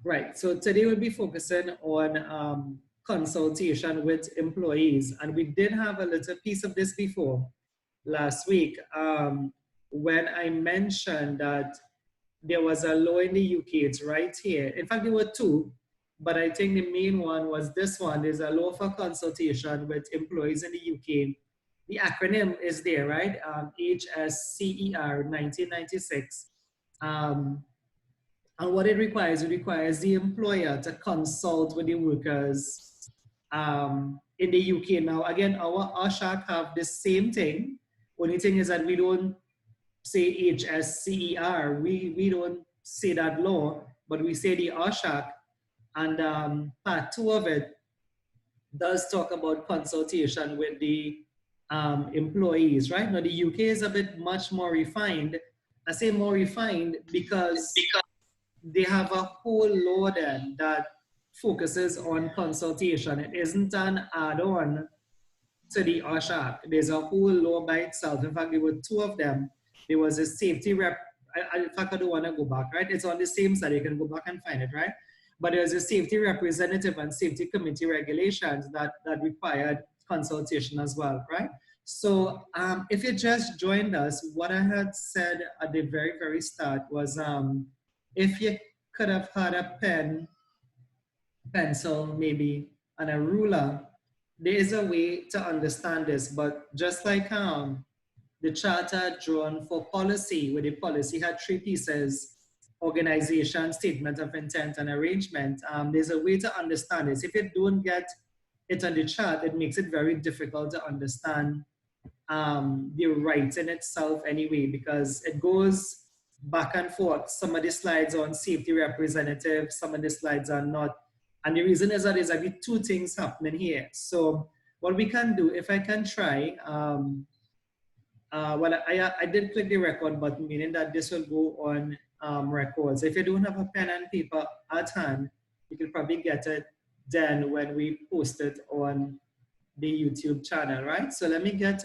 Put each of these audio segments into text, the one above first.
Right. So today we'll be focusing on consultation with employees. And we did have a little piece of this before last week when I mentioned that there was a law in the UK. It's right here. In fact, there were two, but I think the main one was this one. There's a law for consultation with employees in the UK. The acronym is there, right? HSCER 1996. Um, and what it requires the employer to consult with the workers in the UK. Now, again, our OSHAC have the same thing. Only thing is that we don't say HSCER. We don't say that law, but we say the OSHAC. And part two of it does talk about consultation with the employees, right? Now, the UK is a bit much more refined. I say more refined because they have a whole law then that focuses on consultation. It isn't an add-on to the OSHAC. There's a whole law by itself. In fact, there were two of them. There was a safety rep. In fact, I don't want to go back, right? It's on the same side. You can go back and find it, right? But there's a safety representative and safety committee regulations that required consultation as well, right? So if you just joined us, what I had said at the very, very start was if you could have had a pen, pencil maybe, and a ruler, there is a way to understand this, but just like the charter drawn for policy, where the policy had three pieces: organization, statement of intent, and arrangement. There's a way to understand this. If you don't get it on the chart, it makes it very difficult to understand the writing itself anyway, because it goes back and forth. Some of the slides are on safety representative, some of the slides are not. And the reason is that there's actually two things happening here. So what we can do, if I can try, well, I did click the record button, meaning that this will go on records. If you don't have a pen and paper at hand, you can probably get it then when we post it on the YouTube channel, right? So let me get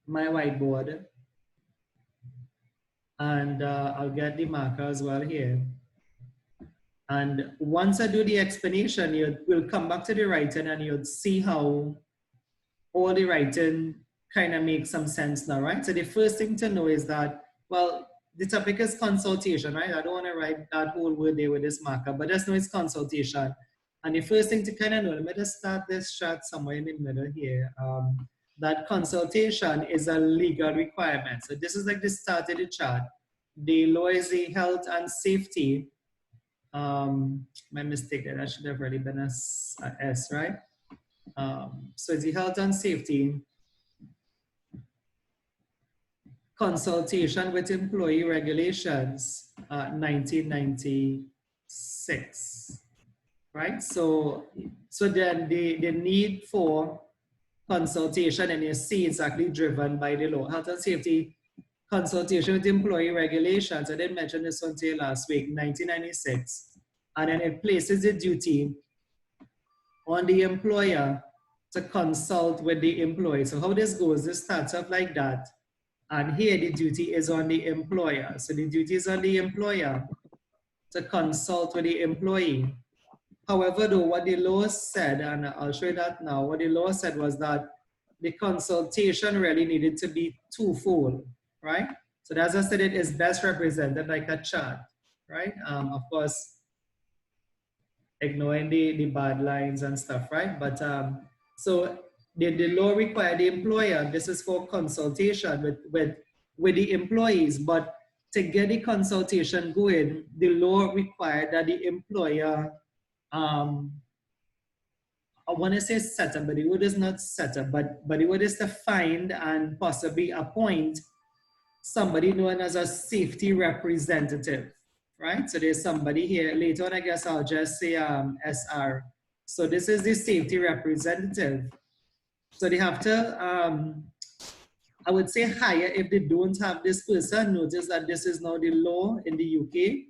my whiteboard, and I'll get the marker as well here. And once I do the explanation, you will come back to the writing and you'll see how all the writing kind of makes some sense now, right? So the first thing to know is that, well, the topic is consultation, right? I don't want to write that whole word there with this marker, but just know it's consultation. And the first thing to kind of know, let me just start this chart somewhere in the middle here, that consultation is a legal requirement. So this is like the start of the chart. The law is the Health and Safety. My mistake there, that should have already been a S, right? So it's the Health and Safety Consultation with Employee Regulations, 1996, right? So then the need for consultation, and you see it's actually driven by the law. Health and Safety Consultation with Employee Regulations, I did mention this one to you last week, 1996. And then it places the duty on the employer to consult with the employee. So how this goes, this starts off like that. And here the duty is on the employer. So the duty is on the employer to consult with the employee. However, though, what the law said, and I'll show you that now, what the law said was that the consultation really needed to be twofold, right? So as I said, it is best represented like a chart, right? Of course, ignoring the bad lines and stuff, right? But so the law required the employer, this is for consultation with the employees, but to get the consultation going, the law required that the employer, I want to say set up, but the word is not set up, but the word is to find and possibly appoint somebody known as a safety representative, right? So there's somebody here. Later on, I guess I'll just say SR. So this is the safety representative. So they have to, I would say hire if they don't have this person. Notice that this is now the law in the UK.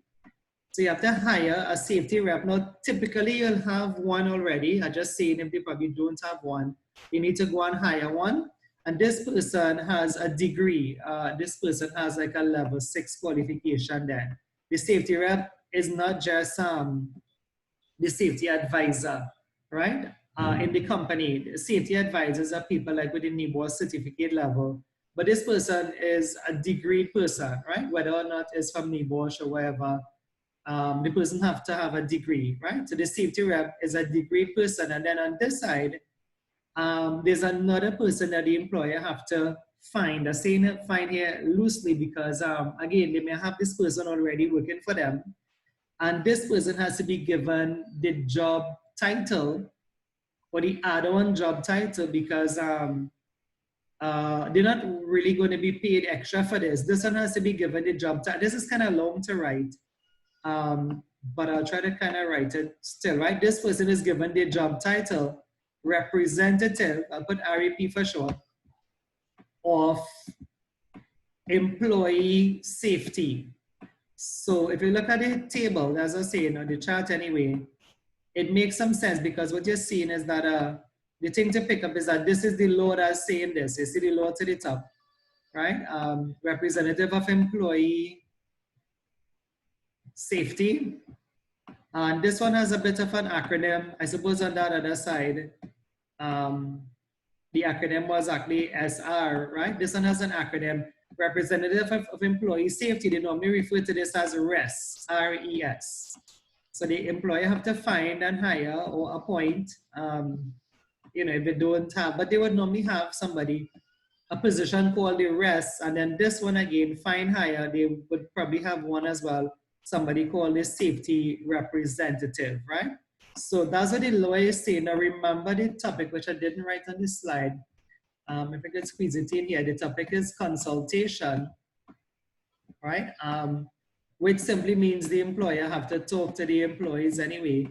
So you have to hire a safety rep. Now, typically you'll have one already. I'm just saying if they probably don't have one, you need to go and hire one. And this person has a degree. This person has like a level 6 qualification then. The safety rep is not just the safety advisor, right? In the company, the safety advisors are people like with the NEBOSH certificate level, but this person is a degreed person, right? Whether or not it's from NEBOSH or wherever, the person have to have a degree, right? So the safety rep is a degreed person, and then on this side, there's another person that the employer have to find. I say find here loosely because again, they may have this person already working for them, and this person has to be given the job title or the add-on job title because they're not really going to be paid extra for this. This one has to be given the job title. This is kind of long to write, but I'll try to kind of write it still, right? This person is given the job title representative, I'll put REP for short, of employee safety. So if you look at the table, as I say, the chart anyway, it makes some sense because what you're seeing is that the thing to pick up is that this is the law that's saying this. You see the law to the top, right? Representative of employee safety. And this one has a bit of an acronym. I suppose on that other side, the acronym was actually SR, right? This one has an acronym, Representative of Employee Safety. They normally refer to this as RES, R-E-S. So the employer have to find and hire or appoint, if they don't have, but they would normally have somebody, a position called the RES, and then this one again, find hire, they would probably have one as well, somebody called the safety representative, right? So that's what the law is saying. Now remember the topic, which I didn't write on this slide. If I could squeeze it in here, the topic is consultation, right? Which simply means the employer have to talk to the employees anyway.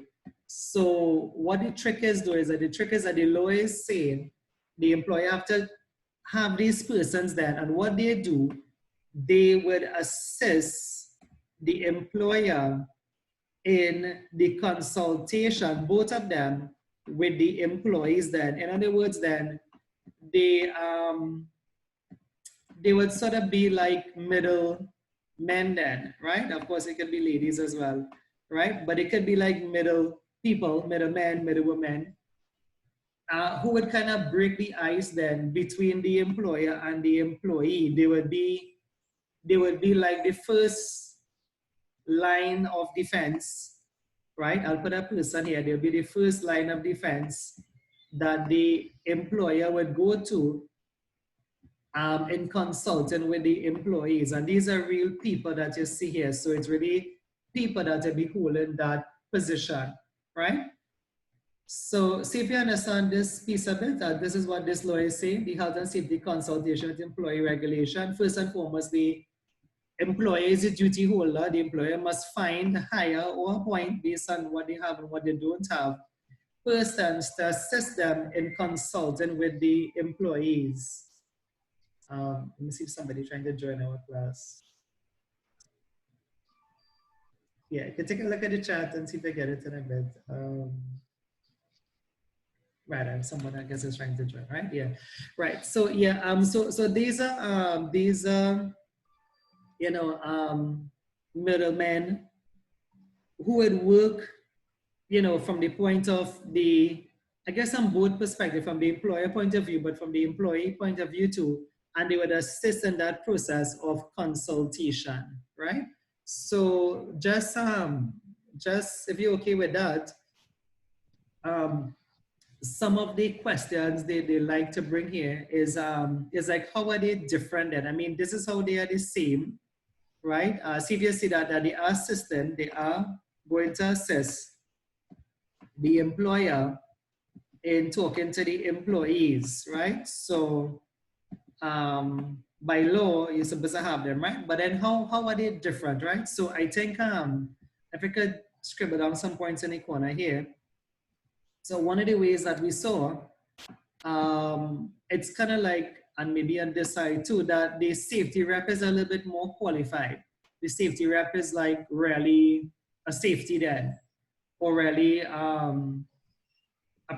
So what the trick is though is that the law is saying the employer have to have these persons then, and what they do, they would assist the employer in the consultation, both of them, with the employees then. In other words then, they would sort of be like middle men then, right? Of course, it could be ladies as well, right? But it could be like middle people, middle men, middle women, who would kind of break the ice then between the employer and the employee. They would be like the first line of defense, right? I'll put a person here. They'll be the first line of defense that the employer would go to in consulting with the employees. And these are real people that you see here. So it's really people that will be holding that position, right? So see if you understand this piece of it. This is what this law is saying, the health and safety consultation with employee regulation. First and foremost, the employer is a duty holder. The employer must find, hire, or appoint based on what they have and what they don't have, persons to assist them in consulting with the employees. Let me see if somebody trying to join our class. Yeah, you can take a look at the chat and see if I get it in a bit. Right, I have someone I guess is trying to join, right? Yeah, right. So yeah, so these are middlemen who would work, from the point of the, I guess on both perspectives, from the employer point of view, but from the employee point of view too, and they would assist in that process of consultation, right? So just if you're okay with that, some of the questions they like to bring here is like, how are they different then? I mean, this is how they are the same, right? See if you see that they are assisting, they are going to assist the employer in talking to the employees, right? So by law, you're supposed to have them, right? But then how are they different, right? So I think if I could scribble down some points in the corner here. So one of the ways that we saw, it's kind of like, and maybe on this side too, that the safety rep is a little bit more qualified. The safety rep is like really a safety then, or really a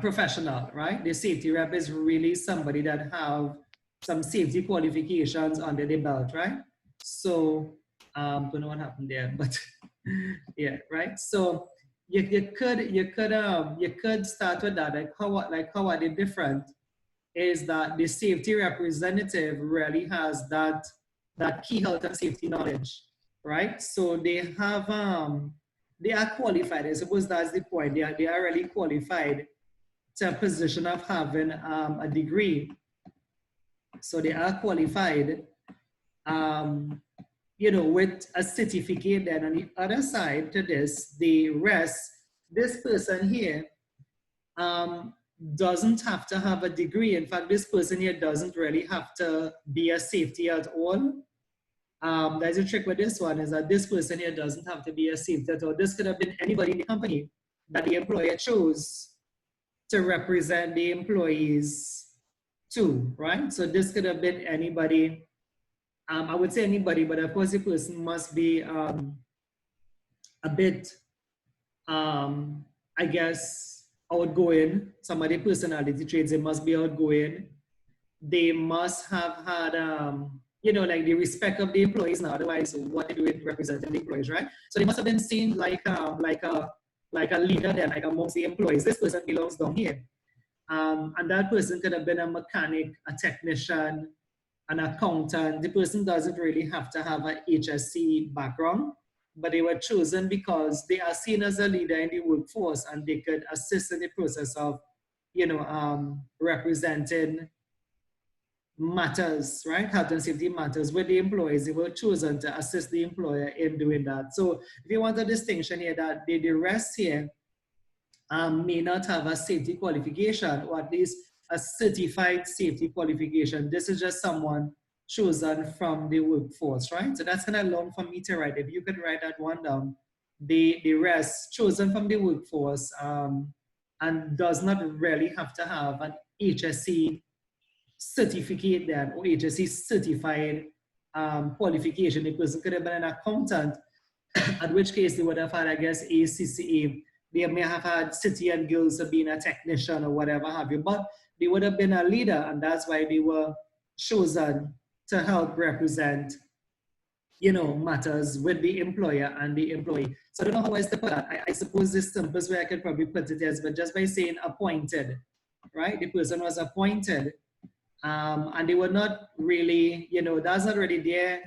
professional, right? The safety rep is really somebody that have some safety qualifications under the belt, right? So, don't know what happened there, but Yeah, right. So you could start with that. How are they different? Is that the safety representative really has that key health and safety knowledge, right? So they are qualified. I suppose that's the point. They are really qualified to a position of having a degree. So they are qualified, with a certificate. Then on the other side to this, this person here doesn't have to have a degree. In fact, this person here doesn't really have to be a safety at all. There's a trick with this one, is that this person here doesn't have to be a safety at all. This could have been anybody in the company that the employer chose to represent the employees too, right? So this could have been anybody. I would say anybody, but of course the person must be a bit, I guess, outgoing. Some of the personality traits, they must be outgoing. They must have had, like the respect of the employees now. Otherwise, what they do is representing the employees, right? So they must have been seen like a leader there, like amongst the employees. This person belongs down here. And that person could have been a mechanic, a technician, an accountant. The person doesn't really have to have a HSC background, but they were chosen because they are seen as a leader in the workforce and they could assist in the process of, representing matters, right? Health and safety matters with the employees. They were chosen to assist the employer in doing that. So if you want a distinction here, that the rest here may not have a safety qualification, or at least a certified safety qualification. This is just someone chosen from the workforce, right? So that's kind of long for me to write. If you could write that one down, the rest chosen from the workforce, and does not really have to have an HSC certificate then, or HSC certified qualification. The person could have been an accountant, in which case they would have had, I guess, ACCA. They may have had City and Guilds of being a technician or whatever have you, but they would have been a leader, and that's why they were chosen to help represent, matters with the employer and the employee. So I don't know how else to put that. I suppose the simplest way I could probably put it is, but just by saying appointed, right? The person was appointed, and they were not really, that's not really their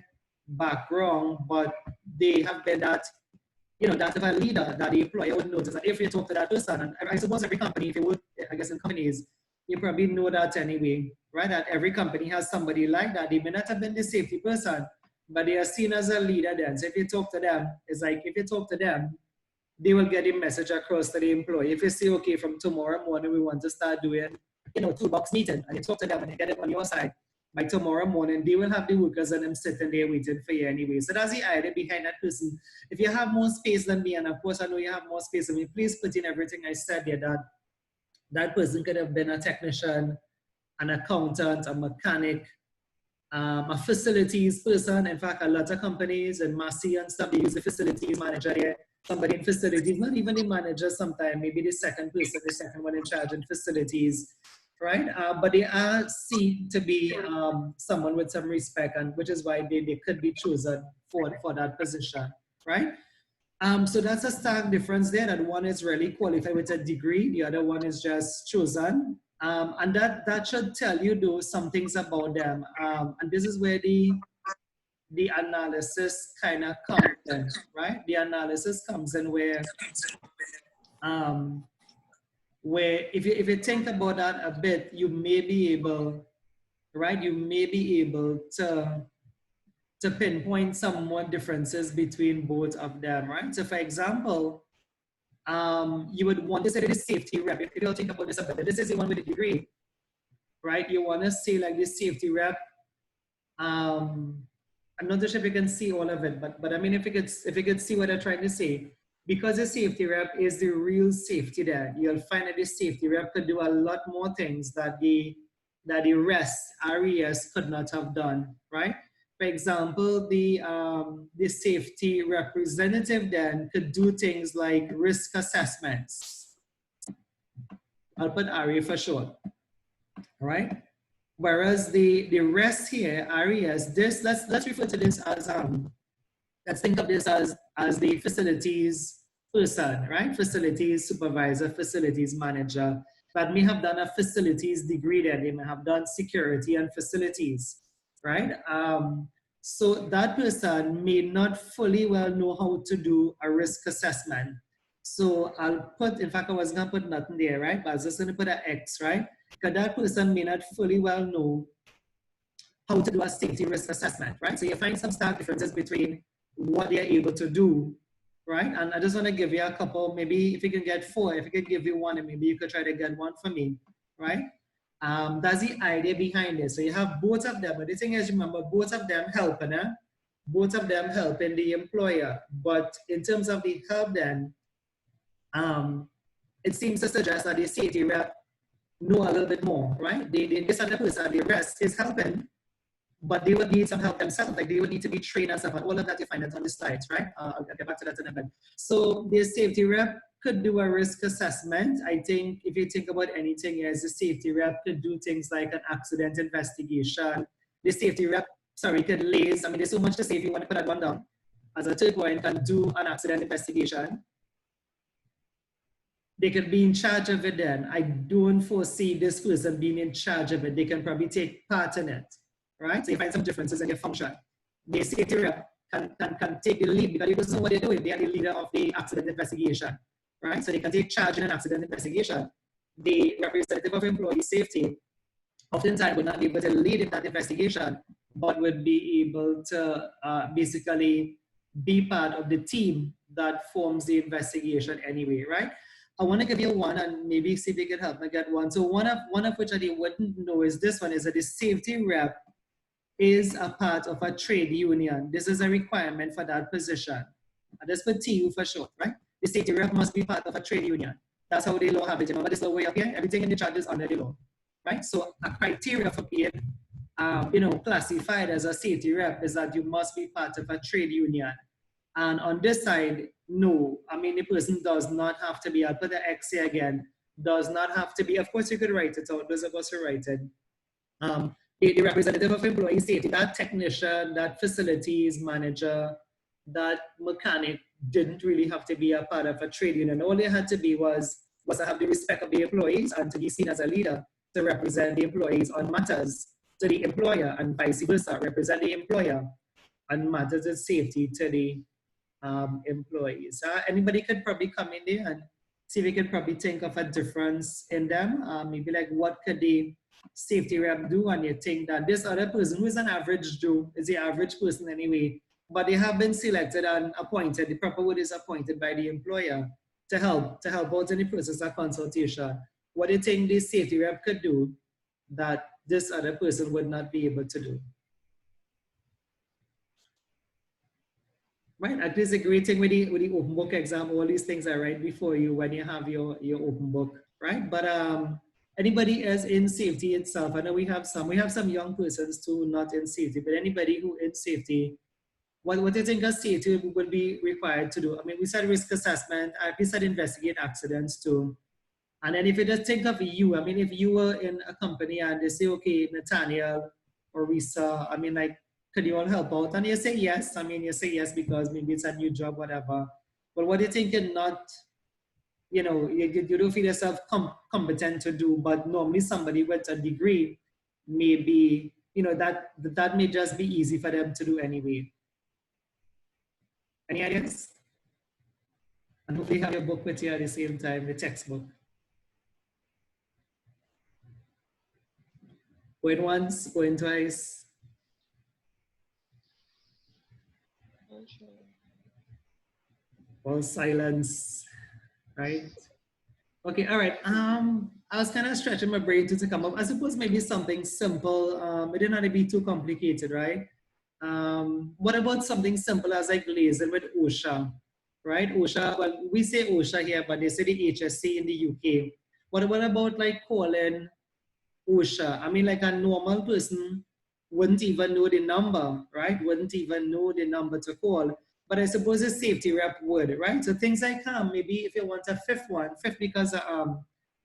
background, but they have been that, that of a leader that the employer would notice. And if you talk to that person, and I suppose every company, if you would, I guess in companies, you probably know that anyway, right? That every company has somebody like that. They may not have been the safety person, but they are seen as a leader then. So if you talk to them, it's like, if you talk to them, they will get a message across to the employee. If you say, okay, from tomorrow morning, we want to start doing, toolbox meeting, and you talk to them and you get it on your side, by tomorrow morning, they will have the workers and them sitting there waiting for you anyway. So that's the idea behind that person. If you have more space than me, and of course I know you have more space than me, please put in everything I said there, that person could have been a technician, an accountant, a mechanic, a facilities person. In fact, a lot of companies and Massey and stuff, they use the facilities manager there. Somebody in facilities, not even the manager sometimes, maybe the second person, the second one in charge in facilities, right? But they are seen to be someone with some respect, and which is why they could be chosen for that position, right? So that's a stark difference there, that one is really qualified with a degree, the other one is just chosen. And that should tell you, though, some things about them. And this is where the analysis kind of comes in, right? The analysis comes in where if you think about that a bit, you may be able, right? You may be able to pinpoint some more differences between both of them, right? So for example, you would want to say the safety rep. If you don't think about this a bit, this is the one with the degree, right? You want to say like the safety rep. I'm not sure if you can see all of it, but I mean, if you could see what I'm trying to say, because the safety rep is the real safety there, you'll find that the safety rep could do a lot more things that the RES could not have done, right? For example, the safety representative then could do things like risk assessments. I'll put RE for short, right? Whereas the rest here, RES, let's refer to this as, let's think of this as as the facilities person, right? Facilities supervisor, facilities manager, that may have done a facilities degree there. They may have done security and facilities, right? So that person may not fully well know how to do a risk assessment. So I'll put, in fact, I was gonna put nothing there, right? But I was just gonna put an X, right? Because that person may not fully well know how to do a safety risk assessment, right? So you find some stark differences between what they're able to do, right? And I just want to give you a couple, maybe if you can get 4, if you can give you 1, and maybe you could try to get 1 for me, right? That's the idea behind it. So you have both of them, but the thing is, remember, both of them helping, both of them helping the employer. But in terms of the help then, it seems to suggest that the safety rep know a little bit more, right? This other person, the rest is helping, but they would need some help themselves. Like they would need to be trained and stuff. And all of that you find it on the slides, right? I'll get back to that in a bit. So the safety rep could do a risk assessment. I think if you think about anything as the safety rep could do things like an accident investigation. The safety rep, sorry, could liaise. I mean, there's so much to say if you want to put that one down. As a third point, can do an accident investigation. They could be in charge of it then. I don't foresee this person being in charge of it. They can probably take part in it, right? So you find some differences in their function. The safety rep can take the lead because they don't know what they're doing. They are the leader of the accident investigation, right? So they can take charge in an accident investigation. The representative of employee safety oftentimes would not be able to lead in that investigation, but would be able to basically be part of the team that forms the investigation anyway, right? I want to give you 1 and maybe see if you can help me get 1. So one of which I wouldn't know is this one, is that the safety rep is a part of a trade union. This is a requirement for that position. And that's for TU for short, right? The safety rep must be part of a trade union. That's how the law have it. Remember this law way up here? Everything in the charge is under the law, right? So a criteria for being, classified as a safety rep is that you must be part of a trade union. And on this side, no. I mean, the person does not have to be, I'll put the X here again, does not have to be. Of course, you could write it out. Those of us who write it. The representative of employee safety, that technician, that facilities manager, that mechanic didn't really have to be a part of a trade union. All they had to be was to have the respect of the employees and to be seen as a leader to represent the employees on matters to the employer, and vice versa, represent the employer on matters of safety to the employees. Anybody could probably come in there and see if we could probably think of a difference in them. Maybe like what could the safety rep do, and you think that this other person who is an average Joe is the average person anyway, but they have been selected and appointed, the proper word is appointed by the employer to help out in the process of consultation. What do you think the safety rep could do that this other person would not be able to do? Right, at least a great thing with the open book exam, all these things are right before you when you have your open book, right? But anybody else in safety itself, I know we have some young persons too, not in safety, but anybody who in safety, what do you think a safety would be required to do? I mean, we said risk assessment, we said investigate accidents too. And then if you just think of you, I mean, if you were in a company and they say, okay, Nathaniel or Risa, I mean, like, could you all help out? And you say yes. I mean, you say yes because maybe it's a new job, whatever. But what do you think you're not, you don't feel yourself competent to do, but normally somebody with a degree maybe, that may just be easy for them to do anyway. Any ideas? And hopefully you have your book with you at the same time, the textbook. Going once, going twice. All silence, right? Okay, all right. I was kind of stretching my brain to come up. I suppose maybe something simple. It didn't have to be too complicated, right? What about something simple as like liaison with OSHA, right? OSHA, well, we say OSHA here, but they say the HSC in the UK. What about like calling OSHA? I mean, like a normal person wouldn't even know the number, right? Wouldn't even know the number to call. But I suppose a safety rep would, right? So things like maybe if you want a fifth because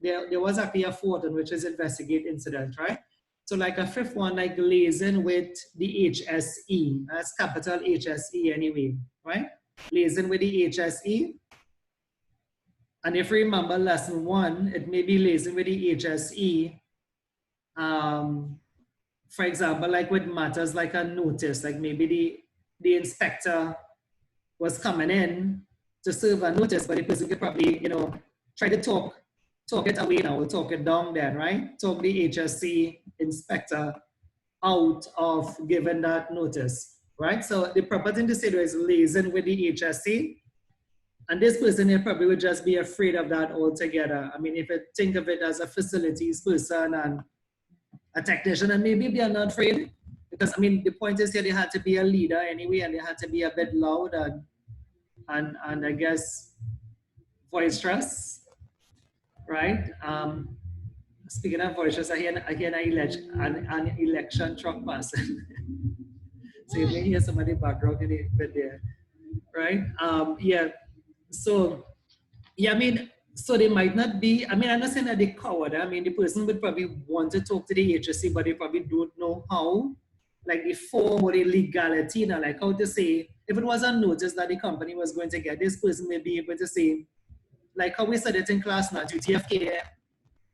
there was actually a fourth one, which is investigate incident, right? So like a fifth one, like liaison with the HSE, that's capital HSE anyway, right? liaison with the HSE. And if you remember lesson 1, it may be liaison with the HSE. For example, like with matters like a notice, like maybe the inspector was coming in to serve a notice, but the person could probably, try to talk it away now, talk it down then, right? Talk the HSC inspector out of giving that notice, right? So the proper thing to say is liaison with the HSC. And this person here probably would just be afraid of that altogether. I mean, if you think of it as a facilities person and a technician, and maybe they are not afraid, because I mean, the point is here they had to be a leader anyway, and they had to be a bit loud and I guess boisterous, right? Speaking of boisterous, I hear an election truck passing. So you may hear somebody background in a bit there, right? Yeah. So yeah, I mean, so they might not be, I mean, I'm not saying that they're coward. I mean, the person would probably want to talk to the HSC, but they probably don't know how, like the form or the legality, like how to say, if it was a notice that the company was going to get, this person may be able to say, like how we said it in class now, duty of care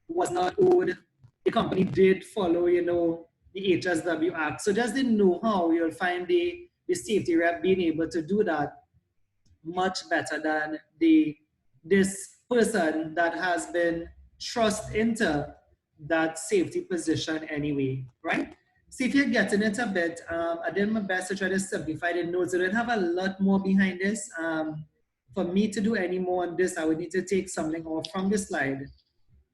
was not owed. The company did follow, the HSW Act. So just the know-how, you'll find the safety rep being able to do that much better than this person that has been thrust into that safety position anyway, right? See, if you're getting it a bit, I did my best to try to simplify the notes. I don't have a lot more behind this. For me to do any more on this, I would need to take something off from the slide.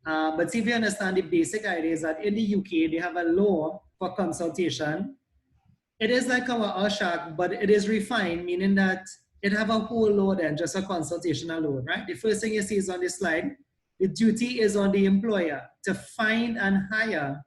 But see if you understand the basic idea is that in the UK, they have a law for consultation. It is like our OSHAC, but it is refined, meaning that it have a whole law than just a consultation alone, right? The first thing you see is on this slide, the duty is on the employer to find and hire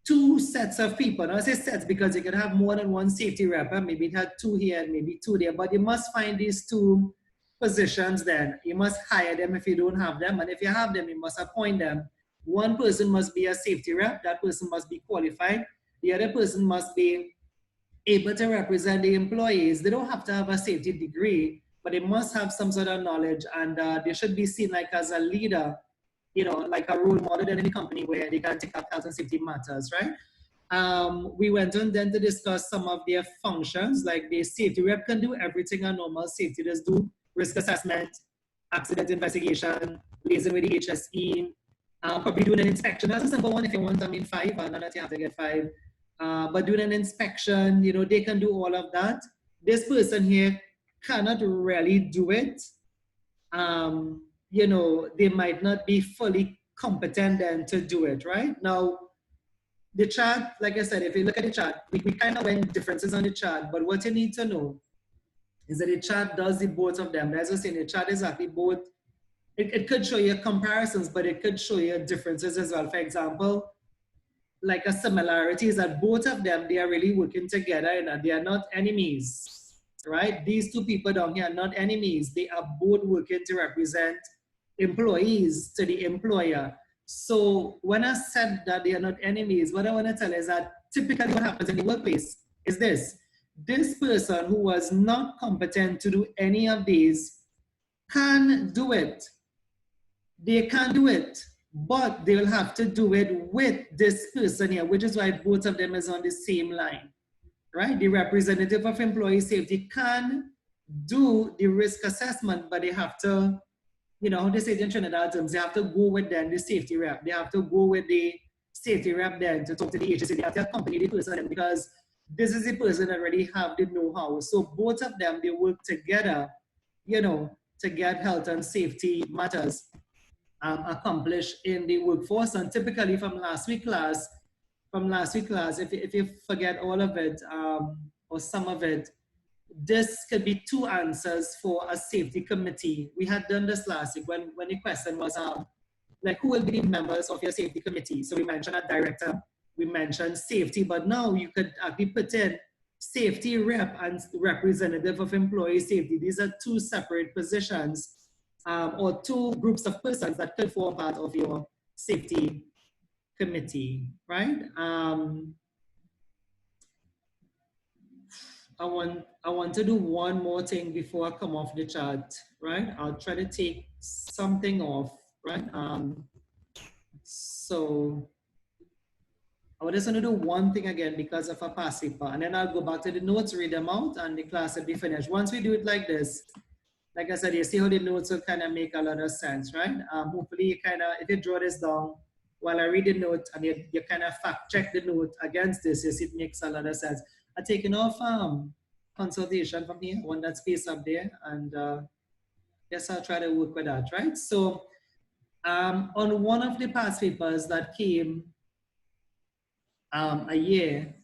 2 sets of people. Now I say sets because you can have more than 1 safety rep, maybe it had 2 here, maybe 2 there, but you must find these 2 positions then. You must hire them if you don't have them, and if you have them, you must appoint them. 1 person must be a safety rep, that person must be qualified, the other person must be able to represent the employees. They don't have to have a safety degree, but they must have some sort of knowledge, and they should be seen like as a leader, like a role model in any company where they can take up health and safety matters, right? We went on then to discuss some of their functions, like the safety rep can do everything a normal safety does do: risk assessment, accident investigation, liaison with the HSE, probably doing an inspection. That's a simple one if you want, 5, and not that you have to get 5. But doing an inspection, they can do all of that. This person here cannot really do it. They might not be fully competent then to do it, right? Now, the chart, like I said, if you look at the chart, we kind of went differences on the chart, but what you need to know is that the chart does the both of them. As I was saying, the chart is actually both. It could show you comparisons, but it could show you differences as well. For example, like a similarity is that both of them, they are really working together and they are not enemies, right? These 2 people down here are not enemies. They are both working to represent employees to the employer. So when I said that they are not enemies, what I want to tell is that typically what happens in the workplace is this person who was not competent to do any of these can do it. They can do it, but they will have to do it with this person here, which is why both of them is on the same line, right? The representative of employee safety can do the risk assessment, but they have to, how they say it in Trinidad terms, they have to go with them, the safety rep. They have to go with the safety rep then to talk to the agency. They have to accompany the person because this is the person that already have the know-how. So both of them, they work together, to get health and safety matters accomplished in the workforce. And typically from last week class, if you forget all of it or some of it, this could be 2 answers for a safety committee. We had done this last week when the question was like, who will be the members of your safety committee? So we mentioned a director, we mentioned safety, but now you could actually put in safety rep and representative of employee safety. These are 2 separate positions or 2 groups of persons that could form part of your safety committee, right? I want to do one more thing before I come off the chat, right? I'll try to take something off, right? So I just want to do one thing again because of a past paper, and then I'll go back to the notes, read them out, and the class will be finished. Once we do it like this, like I said, you see how the notes will kind of make a lot of sense, right? Hopefully you kind of, if you draw this down while I read the note and you kind of fact check the note against this, you see it makes a lot of sense. I'm taking off consultation from here, one that space up there, and yes, I'll try to work with that, right? So on one of the past papers that came a year,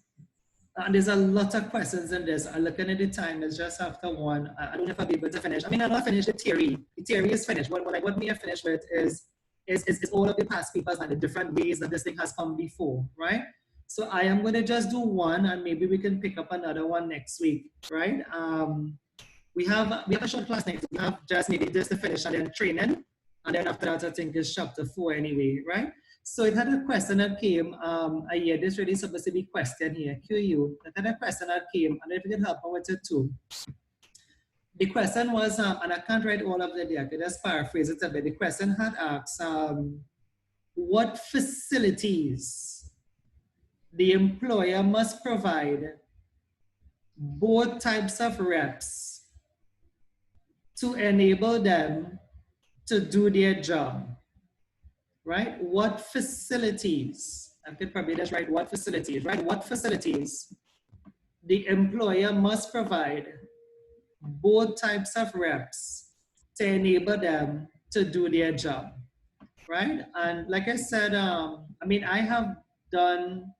and there's a lot of questions in this. I'm looking at the time, it's just after one. I don't know if I'll be able to finish. I mean, I'm not finished the theory. The theory is finished. What me have finished with is all of the past papers and the different ways that this thing has come before, right? So I am going to just do one, and maybe we can pick up another one next week, right? We have a short class next week. We have just maybe just to finish and then training. And then after that, I think it's chapter 4 anyway, right? So it had a question that came a year. This really supposed to be question here, QU. It had a question that came, and if you can help me with it too. The question was, and I can't write all of it there, I could just paraphrase it a bit. The question had asked, what facilities the employer must provide both types of reps to enable them to do their job, right? What facilities, I could probably just write what facilities, right? What facilities the employer must provide both types of reps to enable them to do their job, right? And like I said, I mean, I have done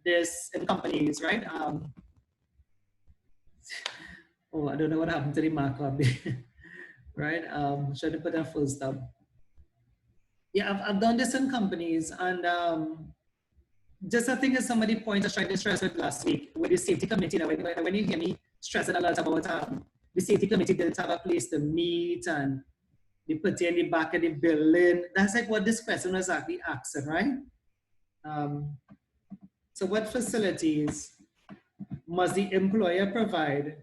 this in companies, right? Oh, I don't know what happened to the markup, right? Should I put a full stop? Yeah, I've done this in companies, and just I think as somebody pointed, trying to stress it last week with the safety committee. Now, when you hear me stressing a lot about the safety committee didn't have a place to meet and they put you in the back of the building. That's like what this question was actually asking, right? So what facilities must the employer provide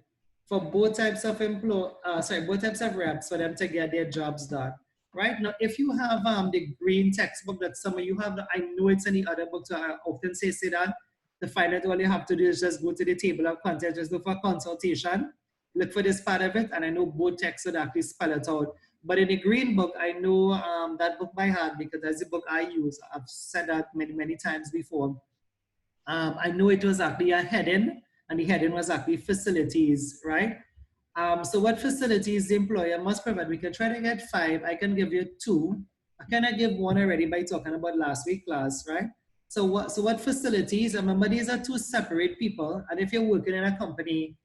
for both types of both types of reps for them to get their jobs done? Right now, if you have the green textbook that some of you have, I know it's in the other books, so I often say that to find out, all you have to do is just go to the table of contents, just look for consultation, look for this part of it, and I know both texts would actually spell it out. But in the green book, I know that book by heart because that's the book I use. I've said that many, many times before. I know it was actually a heading, and the heading was actually facilities, right? So what facilities the employer must provide? We can try to get 5. I can give you 2. I cannot give 1 already by talking about last week class, right? So what facilities? Remember, these are 2 separate people. And if you're working in a company,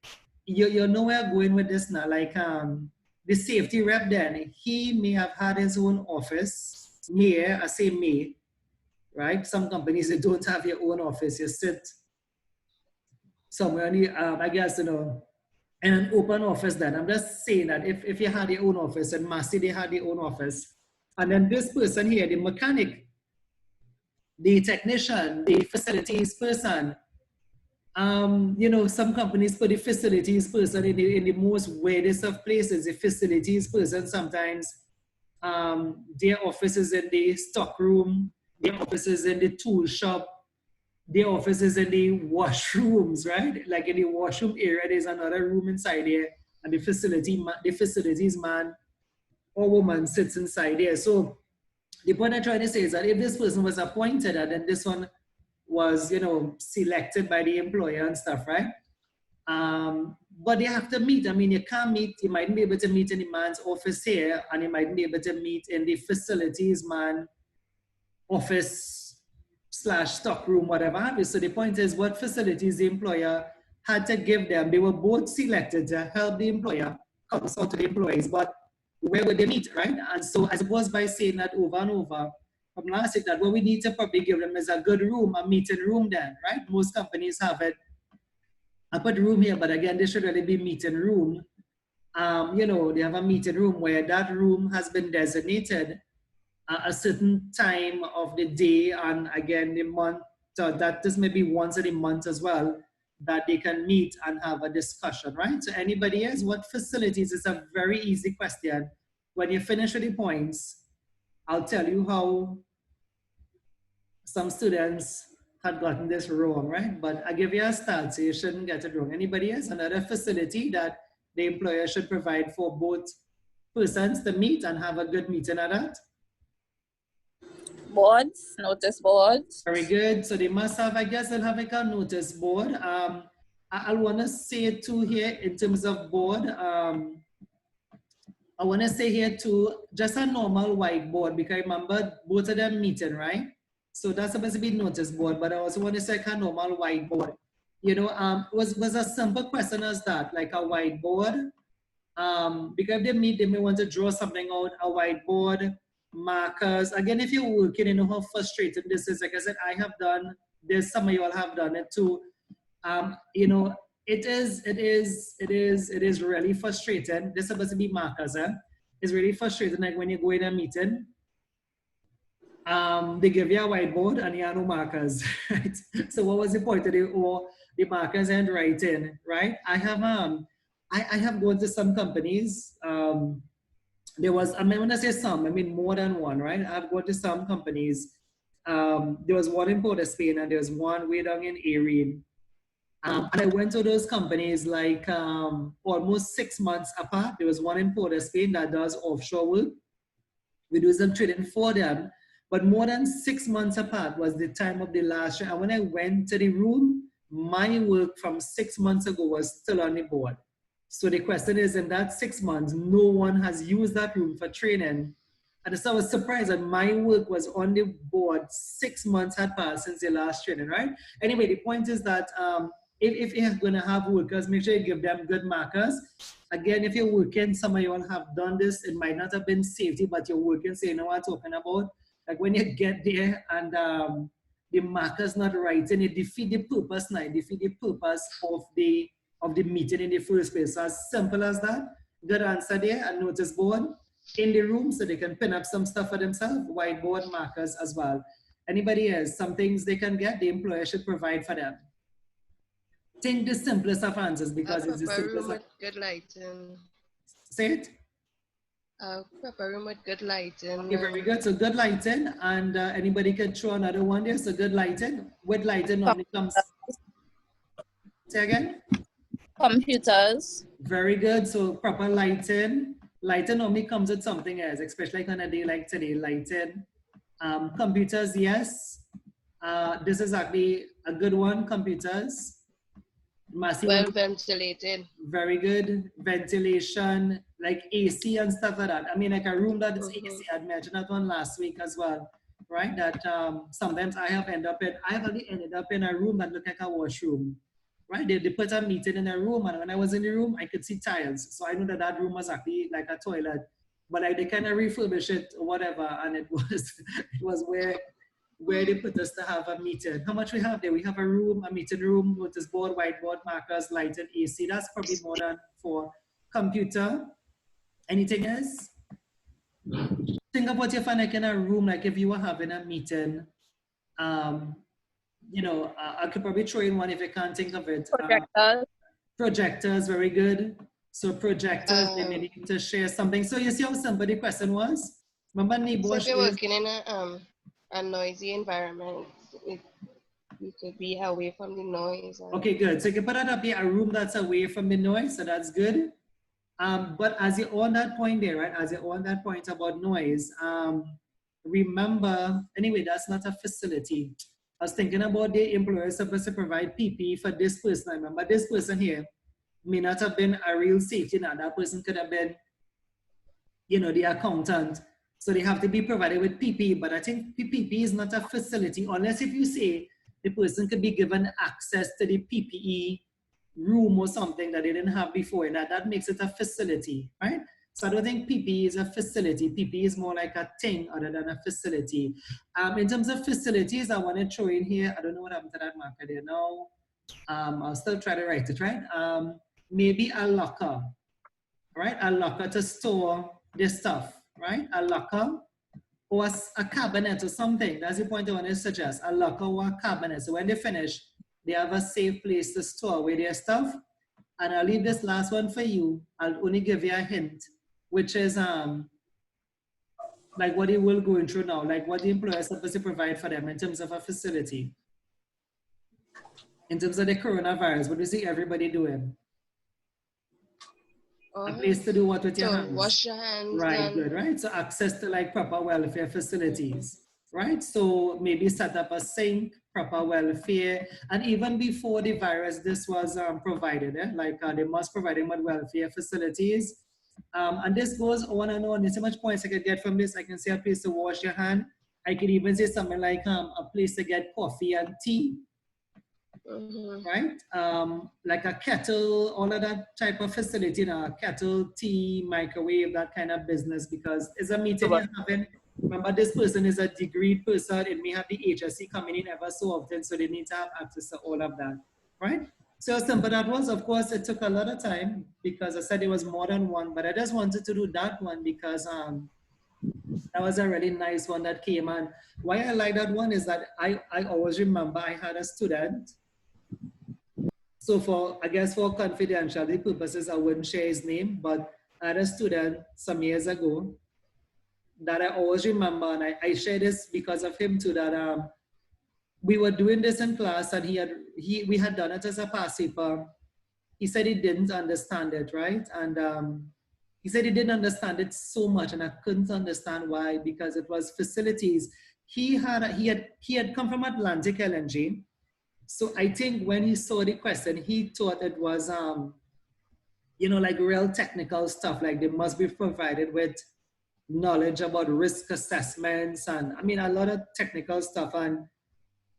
you know where I'm going with this now. Like the safety rep then, he may have had his own office. I say may, right? Some companies, they don't have your own office. You sit somewhere, I guess, you know, in an open office then. I'm just saying that if you had your own office and Massey, they had their own office. And then this person here, the mechanic, the technician, the facilities person, you know, some companies put the facilities person in the most weirdest of places. The facilities person sometimes, their office is in the stock room, their office is in the tool shop, their office is in the washrooms, right? Like in the washroom area, there's another room inside there, and the facilities man or woman sits inside there. So the point I'm trying to say is that if this person was appointed and then this one was, you know, selected by the employer and stuff, right? But they have to meet. I mean, you can't meet, you mightn't be able to meet in the man's office here, and you mightn't be able to meet in the facilities man office / stock room, whatever. So the point is, what facilities the employer had to give them. They were both selected to help the employer consult to the employees, but where would they meet, right? And so I suppose by saying that over and over from last week, that what we need to probably give them is a good room, a meeting room then, right? Most companies have it. I put room here, but again, this should really be meeting room. You know, they have a meeting room where that room has been designated a certain time of the day, and again the month, so that this may be once in a month as well, that they can meet and have a discussion, right? So anybody else, what facilities? Is a very easy question. When you finish with the points, I'll tell you how some students had gotten this wrong, right? But I give you a start, so you shouldn't get it wrong. Anybody else? Another facility that the employer should provide for both persons to meet and have a good meeting at that? Boards, notice boards. Very good. So they must have, I guess they'll have like a notice board. I want to say too here in terms of board. I want to say here too, just a normal whiteboard, because remember both of them meeting, right? So that's supposed to be notice board, but I also want to say like a normal whiteboard. You know, was a simple question as that, like a whiteboard. Because they meet, they may want to draw something out, a whiteboard, markers. Again, if you're working, you know how frustrating this is. Like I said, I have done this, some of you all have done it too. You know, it is really frustrating. This is supposed to be markers, eh? It's really frustrating, like when you go in a meeting, they give you a whiteboard and you have no markers, right? So what was the point of the markers and writing, right? I have gone to some companies. There was, I mean, when I say some, I mean more than one, right? I've gone to some companies. There was one in Port of Spain and there was one way down in Erie. And I went to those companies like almost 6 months apart. There was one in Port of Spain that does offshore work. We do some trading for them. But more than 6 months apart was the time of the last year. And when I went to the room, my work from 6 months ago was still on the board. So the question is, in that 6 months, no one has used that room for training. And so I was surprised that my work was on the board. 6 months had passed since the last training, right? Anyway, the point is that if you're going to have workers, make sure you give them good markers. Again, if you're working, some of you all have done this. It might not have been safety, but you're working, so you know what I'm talking about. Like when you get there and the marker's not right, and it defeat the purpose now, it defeat the purpose of the meeting in the first place. So as simple as that. Good answer there. And notice board in the room so they can pin up some stuff for themselves. Whiteboard, markers as well. Anybody else? Some things they can get, the employer should provide for them. Think the simplest of answers because it's the simplest. With good lighting. Say it. Proper room with good lighting. Okay, very good. So good lighting, and anybody can throw another one there. So good lighting. With lighting normally comes. Say again. Computers. Very good. So proper lighting. Lighting normally comes with something else, especially like on a day like today. Lighting. Computers, yes. This is actually a good one. Computers. Massive. Well ventilated. Very good. Ventilation, like AC and stuff like that. I mean, like a room that is AC. I'd mentioned that one last week as well, right? That sometimes I have ended up in a room that looked like a washroom, right? They put a meeting in a room, and when I was in the room, I could see tiles. So I know that room was actually like a toilet, but like they kind of refurbish it or whatever, and it was where they put us to have a meeting. How much we have there? We have a room, a meeting room, notice board, whiteboard, markers, lighting, AC. That's probably more than for computer. Anything else? Think about if like in a room, like if you were having a meeting, you know, I could probably throw in one if you can't think of it. Projectors. Projectors, very good. So projectors, they may need to share something. So you see how simple the question was? Remember NEBOSH? So if you're working in a noisy environment, you could be away from the noise. Okay, good. So you can put that up here, a room that's away from the noise, so that's good. But as you're on that point there, right, as you're on that point about noise, remember, anyway, that's not a facility. I was thinking about the employer supposed to provide PPE for this person. I remember this person here may not have been a real safety net. That person could have been, you know, the accountant. So they have to be provided with PPE, but I think PPE is not a facility unless if you say the person could be given access to the PPE room or something that they didn't have before, and that makes it a facility, right? So I don't think PPE is a facility. PPE is more like a thing other than a facility. In terms of facilities, I want to throw in here, I don't know what happened to that marker there now. I'll still try to write it, right? Maybe a locker, right? A locker to store this stuff, right? A locker or a cabinet or something. That's the point I want to suggest. A locker or a cabinet. So when they finish, they have a safe place to store away their stuff. And I'll leave this last one for you. I'll only give you a hint, which is like what they will go through now, like what the employer is supposed to provide for them in terms of a facility. In terms of the coronavirus, what do you see everybody doing? A place to do what with your hands? Wash your hands. Right, good, right? So access to like proper welfare facilities, right? So maybe set up a sink, proper welfare, and even before the virus, this was provided, like they must provide them with welfare facilities. And this goes on and on. There's so much points I could get from this. I can say a place to wash your hand. I could even say something like a place to get coffee and tea. Right? Like a kettle, all of that type of facility, a kettle, tea, microwave, that kind of business, because it's a meeting you're having. Remember, this person is a degreed person. It may have the HSC coming in ever so often, so they need to have access to all of that, right? So simple that was. Of course, it took a lot of time because I said it was more than one, but I just wanted to do that one because that was a really nice one that came. And why I like that one is that I always remember I had a student. So for, I guess for confidentiality purposes, I wouldn't share his name, but I had a student some years ago that I always remember, and I share this because of him too, that we were doing this in class and we had done it as a past paper. He said he didn't understand it, right? And he said he didn't understand it so much, and I couldn't understand why, because it was facilities. He had come from Atlantic LNG. So I think when he saw the question, he thought it was, you know, like real technical stuff, like they must be provided with knowledge about risk assessments and, I mean, a lot of technical stuff. And,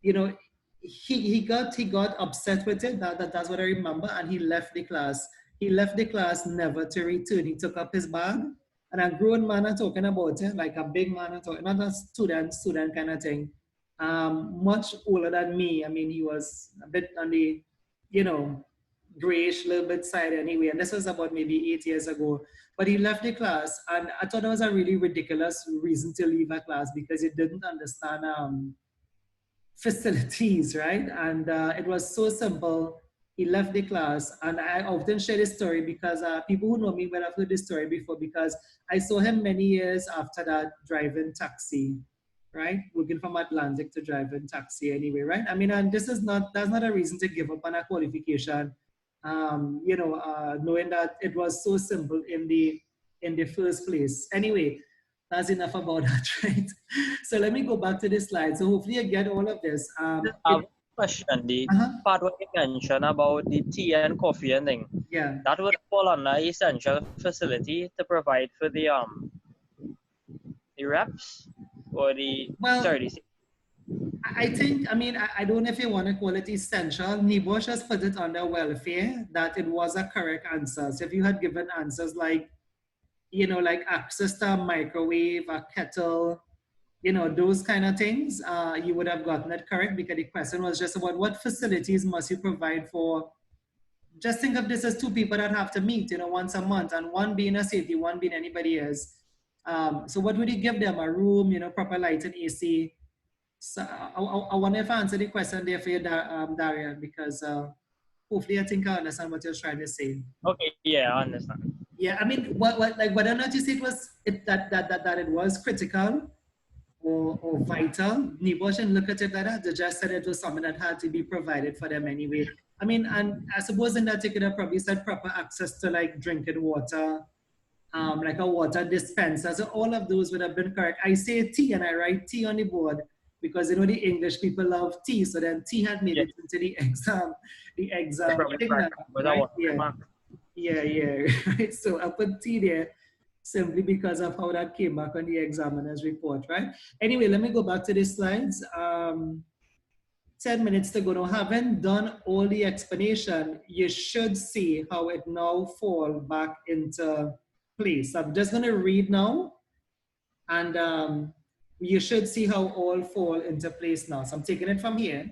you know, he got upset with it. That's what I remember. And he left the class. He left the class never to return. He took up his bag. And a grown man are talking about it, like a big man are talking, not a student kind of thing. Much older than me. I mean, he was a bit on the, you know, grayish little bit side anyway. And this was about maybe 8 years ago. But he left the class, and I thought it was a really ridiculous reason to leave a class because he didn't understand facilities, right? And it was so simple. He left the class, and I often share this story because people who know me well have heard this story before, because I saw him many years after that driving taxi, right? Working from Atlantic to driving taxi anyway, right? I mean, and that's not a reason to give up on a qualification. You know, knowing that it was so simple in the first place. Anyway, that's enough about that, right? So let me go back to this slide. So hopefully you get all of this. Question, the part where you mentioned about the tea and coffee and thing. Yeah. That would fall under essential facility to provide for the reps or the I think, I mean, I don't know if you want to call it essential. NEBOSH has put it under welfare, that it was a correct answer. So if you had given answers like, you know, like access to a microwave, a kettle, you know, those kind of things, you would have gotten it correct, because the question was just about what facilities must you provide for. Just think of this as two people that have to meet, you know, once a month, and one being a safety, one being anybody else. So what would you give them? A room, you know, proper light and AC. So I wonder if I answered the question there for you, Darian, because hopefully I think I understand what you're trying to say. Okay, yeah, I understand. Yeah, I mean, like whether or not you say that it was critical or vital, NEBOSH didn't look at it like that. They just said it was something that had to be provided for them anyway. I mean, and I suppose in that ticket, I probably said proper access to like drinking water, like a water dispenser. So all of those would have been correct. I say tea and I write tea on the board because, you know, the English people love tea. So then tea had made it into the exam thing. Right? Yeah. Right. So I put tea there simply because of how that came back on the examiner's report, right? Anyway, let me go back to the slides. 10 minutes to go now. Having done all the explanation, you should see how it now falls back into place. I'm just going to read now, and you should see how all fall into place now. So I'm taking it from here.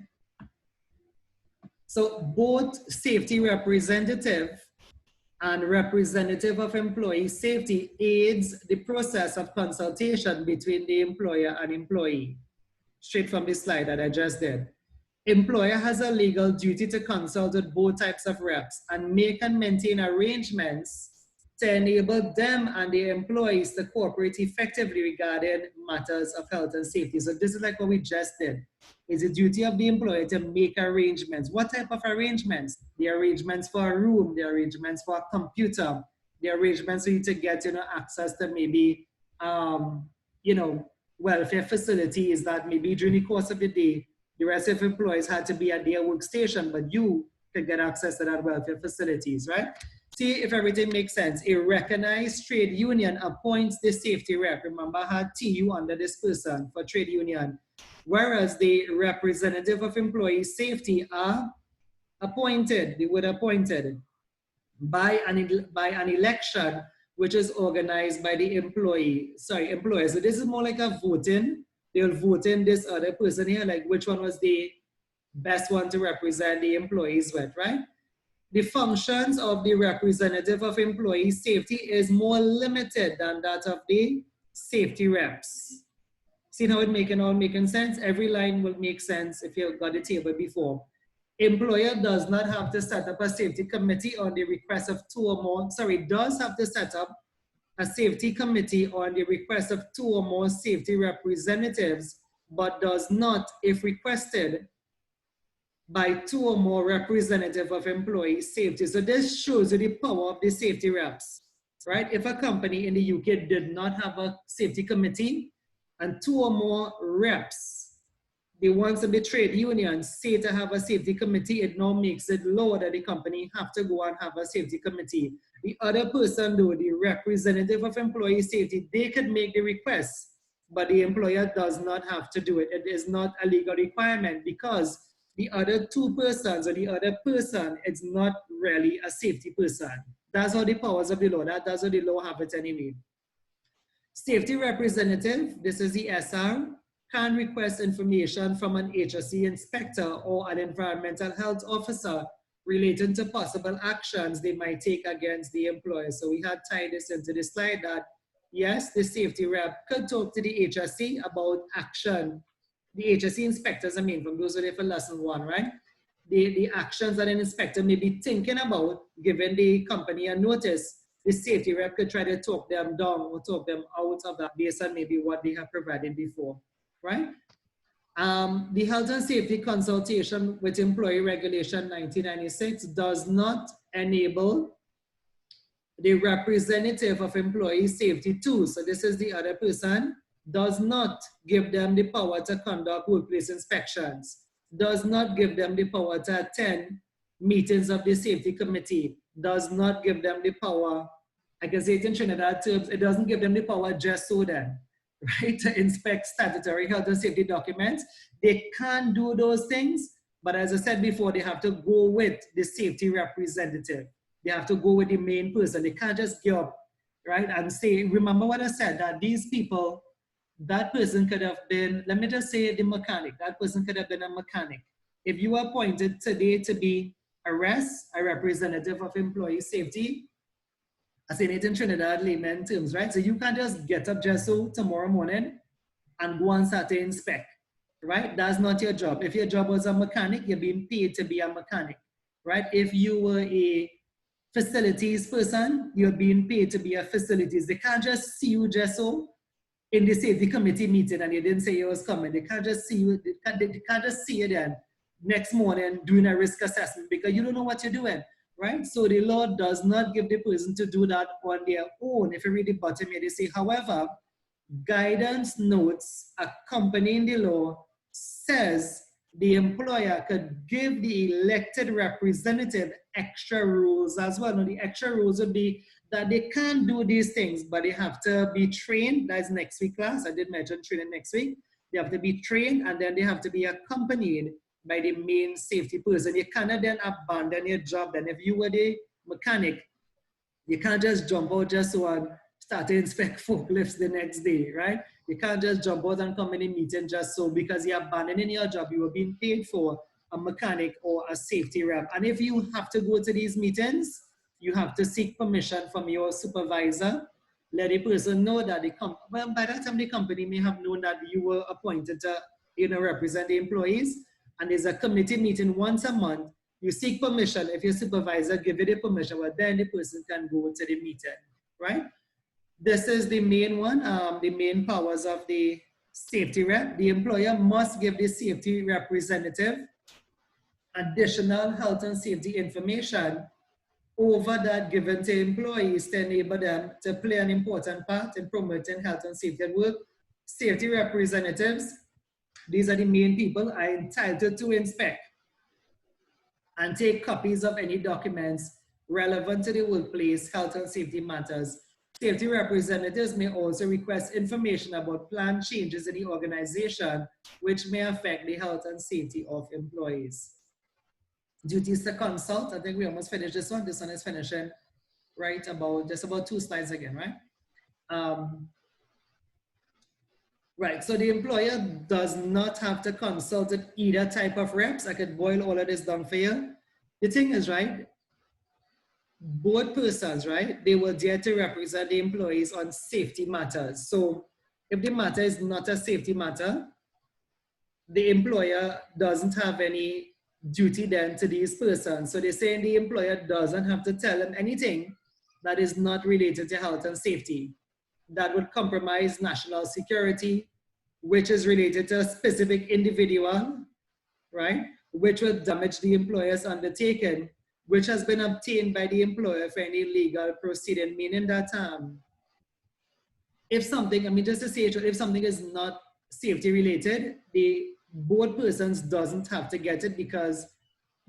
So both safety representative and representative of employee safety aids the process of consultation between the employer and employee. Straight from the slide that I just did. employer has a legal duty to consult with both types of reps and make and maintain arrangements to enable them and their employees to cooperate effectively regarding matters of health and safety. So this is like what we just did. It's the duty of the employer to make arrangements. What type of arrangements? The arrangements for a room, the arrangements for a computer, the arrangements for you to get, access to maybe, welfare facilities that maybe during the course of the day, the rest of employees had to be at their workstation, but you could get access to that welfare facilities, right? See if everything makes sense. A recognized trade union appoints the safety rep. Remember, I had TU under this person for trade union. Whereas the representative of employee safety are appointed, they were appointed by an election which is organized by the employers. So this is more like a voting. They'll vote in this other person here, like which one was the best one to represent the employees with, right? The functions of the representative of employee safety is more limited than that of the safety reps. See how it's all making sense? Every line will make sense if you've got the table before. Employer does not have to set up a safety committee on the request of does have to set up a safety committee on the request of 2 or more safety representatives, but does not, if requested, by 2 or more representatives of employee safety. So this shows you the power of the safety reps, right? If a company in the UK did not have a safety committee and 2 or more reps, the ones of the trade unions say to have a safety committee, it now makes it law that the company have to go and have a safety committee. The other person though, the representative of employee safety, they could make the request, but the employer does not have to do it. It is not a legal requirement because the other 2 persons or the other person is not really a safety person. That's how the powers of the law, that's how the law have it anyway. Safety representative, this is the SR, can request information from an HSE inspector or an environmental health officer relating to possible actions they might take against the employer. So we had tied this into the slide that, yes, the safety rep could talk to the HSE about action. The HSE inspectors, from those who are there for lesson 1, right? The actions that an inspector may be thinking about, giving the company a notice, the safety rep could try to talk them down or talk them out of that based on maybe what they have provided before, right? The Health and Safety Consultation with Employee Regulation 1996 does not enable the representative of employee safety too. So this is the other person, does not give them the power to conduct workplace inspections, does not give them the power to attend meetings of the safety committee, does not give them the power, I can say it in Trinidad terms, it doesn't give them the power just so then, right, to inspect statutory health and safety documents. They can do those things, but as I said before, they have to go with the safety representative. They have to go with the main person. They can't just get up, right, and say, remember what I said, that these people, that person could have been, let me just say the mechanic, that person could have been a mechanic. If you were appointed today to be a representative of employee safety, I say it in Trinidad layman terms, right? So you can't just get up just so tomorrow morning and go and start to inspect, right? That's not your job. If your job was a mechanic, you're being paid to be a mechanic, right? If you were a facilities person, you're being paid to be a facilities. They can't just see you just so in the safety committee meeting and you didn't say you was coming. They can't just see you, they can't just see you then next morning doing a risk assessment because you don't know what you're doing, right? So the law does not give the person to do that on their own. If you read the bottom here, they say, however, guidance notes accompanying the law says the employer could give the elected representative extra rules as well. Now, the extra rules would be that they can't do these things, but they have to be trained. That's next week class. I did mention training next week. They have to be trained and then they have to be accompanied by the main safety person. You cannot then abandon your job. Then if you were the mechanic, you can't just jump out just so and start to inspect forklifts the next day, right? You can't just jump out and come in a meeting just so because you're abandoning your job. You were being paid for a mechanic or a safety rep. And if you have to go to these meetings, you have to seek permission from your supervisor. Let the person know that well, by that time the company may have known that you were appointed to represent the employees. and there's a committee meeting once a month, you seek permission. If your supervisor give you the permission, well, then the person can go to the meeting, right? This is the main one, the main powers of the safety rep. The employer must give the safety representative additional health and safety information over that given to employees to enable them to play an important part in promoting health and safety at work. Safety representatives, these are the main people, are entitled to inspect and take copies of any documents relevant to the workplace health and safety matters. Safety representatives may also request information about planned changes in the organization which may affect the health and safety of employees. Duties to consult, I think we almost finished this one. This one is finishing right about, just about 2 slides again, right? Right, so the employer does not have to consult with either type of reps. I could boil all of this down for you. The thing is, right, both persons, right, they were there to represent the employees on safety matters. So if the matter is not a safety matter, the employer doesn't have any duty then to these persons. So they're saying the employer doesn't have to tell them anything that is not related to health and safety that would compromise national security, which is related to a specific individual, right, which would damage the employer's undertaking, which has been obtained by the employer for any legal proceeding, meaning that if something, I mean, just to say it, if something is not safety related, the board persons doesn't have to get it because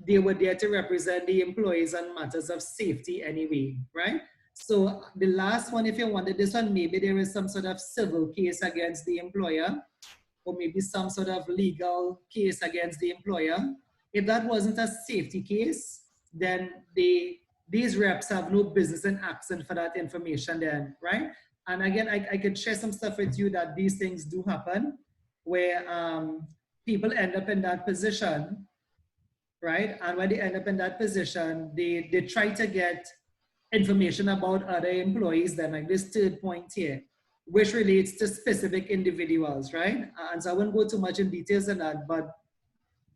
they were there to represent the employees on matters of safety anyway, right? So the last one, if you wanted this one, maybe there is some sort of civil case against the employer, or maybe some sort of legal case against the employer. If that wasn't a safety case, then these reps have no business in asking for that information then, right? And again, I could share some stuff with you that these things do happen, where people end up in that position, right? And when they end up in that position, they try to get information about other employees, then like this third point here, which relates to specific individuals, right? And so I won't go too much in details on that, but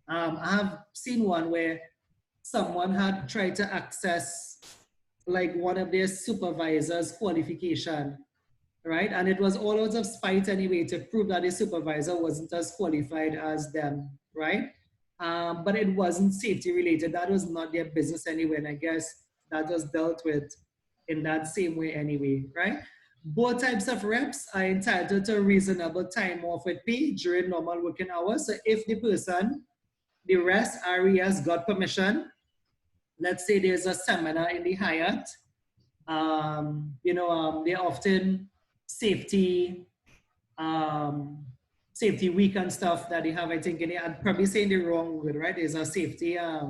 I have seen one where someone had tried to access like one of their supervisor's qualification, right? And it was all out of spite anyway to prove that the supervisor wasn't as qualified as them, right? But it wasn't safety related. That was not their business anyway. And I guess that was dealt with in that same way anyway, right? Both types of reps are entitled to reasonable time off with pay during normal working hours. So if the person, the rest RES got permission, let's say there's a seminar in the Hyatt, they're often safety week and stuff that they have, I think, I'm probably saying the wrong word, right? There's a safety, I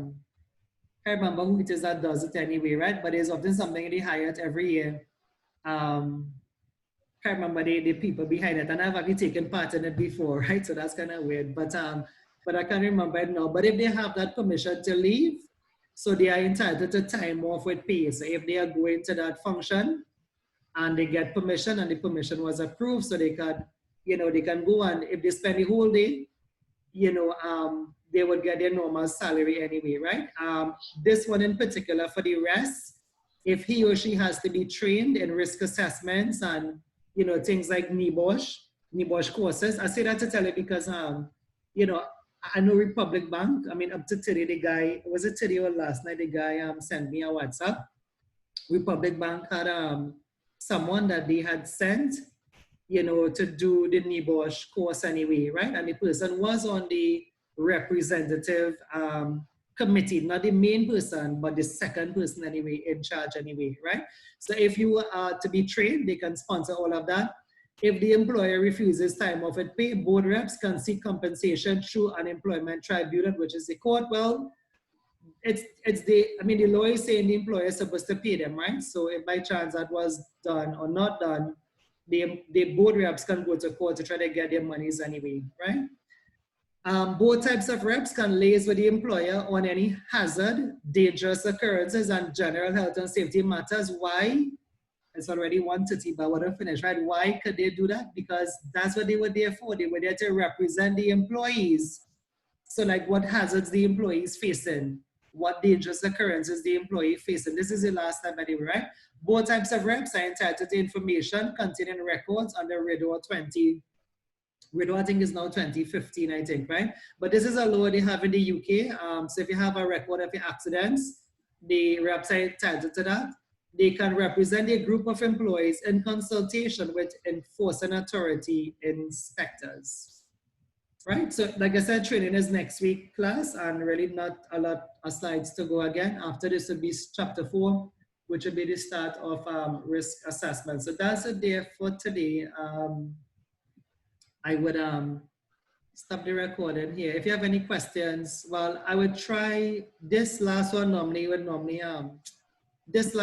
can't remember who it is that does it anyway, right? But there's often something in the Hyatt every year. Can't remember the people behind it, and I've actually taken part in it before, right? So that's kind of weird, but I can't remember it now. But if they have that permission to leave, so they are entitled to time off with pay. So if they are going to that function and they get permission and the permission was approved, so they can, they can go, and if they spend the whole day, they would get their normal salary anyway, right? This one in particular for the rest, if he or she has to be trained in risk assessments and, things like NEBOSH courses. I say that to tell you because, I know Republic Bank, I mean, up to today, the guy, was it today or last night, the guy sent me a WhatsApp. Republic Bank had someone that they had sent, to do the NEBOSH course anyway, right? And the person was on the representative committee, not the main person, but the second person anyway, in charge anyway, right? So if you are to be trained, they can sponsor all of that. If the employer refuses time off with pay, board reps can seek compensation through an employment tribunal, which is the court. Well, the law is saying the employer is supposed to pay them, right? So if by chance that was done or not done, the board reps can go to court to try to get their monies anyway, right? Both types of reps can liaise with the employer on any hazard, dangerous occurrences, and general health and safety matters. Why? It's already 1:30, but I want to finish, right? Why could they do that? Because that's what they were there for. They were there to represent the employees So like what hazards the employee is facing, what dangerous occurrences the employee facing. This is the last time anyway, right? Both types of reps are entitled to information containing records under RIDO 20. RIDO I think is now 2015, I think, right? But this is a law they have in the UK. So if you have a record of your accidents, the reps are entitled to that. They can represent a group of employees in consultation with enforcing authority inspectors. Right, so like I said, training is next week class, and really not a lot of slides to go again. After this will be chapter 4, which will be the start of risk assessment. So that's it there for today. I would stop the recording here. If you have any questions, well, I would try this last one normally, this